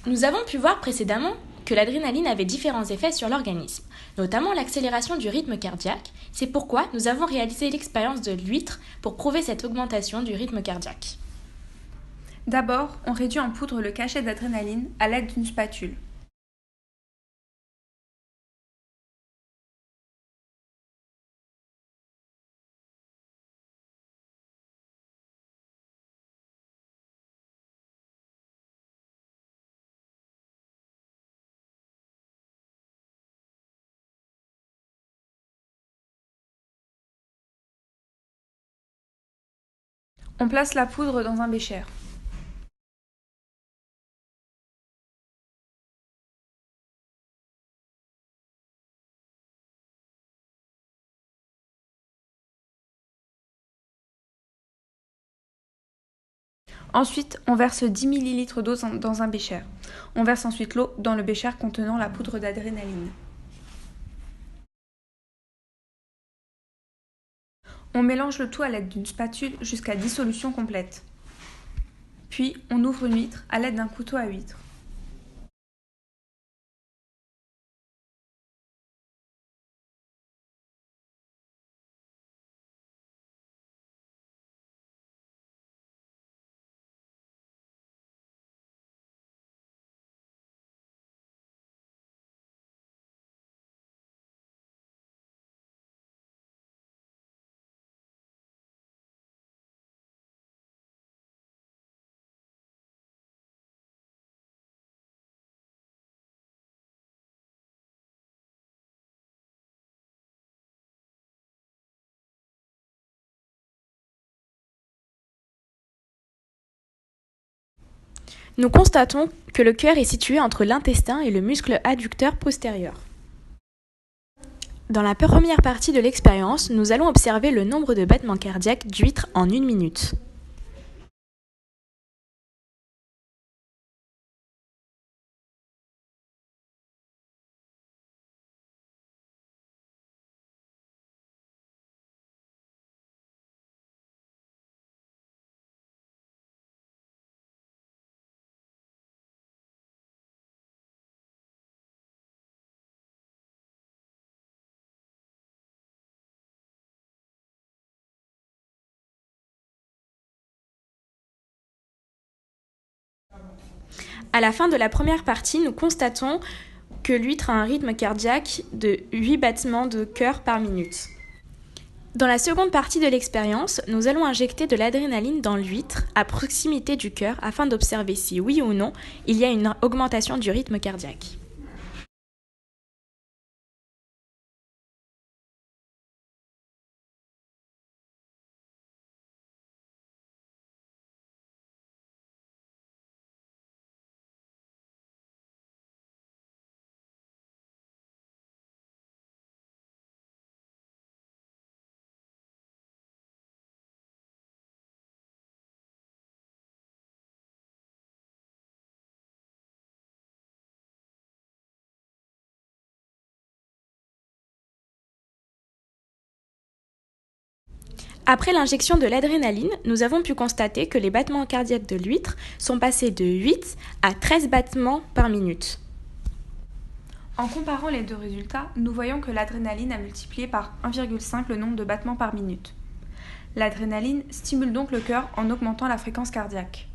Nous avons pu voir précédemment que l'adrénaline avait différents effets sur l'organisme, notamment l'accélération du rythme cardiaque. C'est pourquoi nous avons réalisé l'expérience de l'huître pour prouver cette augmentation du rythme cardiaque. D'abord, on réduit en poudre le cachet d'adrénaline à l'aide d'une spatule. On place la poudre dans un bécher. Ensuite, on verse 10 ml d'eau dans un bécher. On verse ensuite l'eau dans le bécher contenant la poudre d'adrénaline. On mélange le tout à l'aide d'une spatule jusqu'à dissolution complète. Puis, on ouvre une huître à l'aide d'un couteau à huître. Nous constatons que le cœur est situé entre l'intestin et le muscle adducteur postérieur. Dans la première partie de l'expérience, nous allons observer le nombre de battements cardiaques d'huîtres en 1 minute. À la fin de la première partie, nous constatons que l'huître a un rythme cardiaque de 8 battements de cœur par minute. Dans la seconde partie de l'expérience, nous allons injecter de l'adrénaline dans l'huître à proximité du cœur afin d'observer si oui ou non il y a une augmentation du rythme cardiaque. Après l'injection de l'adrénaline, nous avons pu constater que les battements cardiaques de l'huître sont passés de 8 à 13 battements par minute. En comparant les deux résultats, nous voyons que l'adrénaline a multiplié par 1,5 le nombre de battements par minute. L'adrénaline stimule donc le cœur en augmentant la fréquence cardiaque.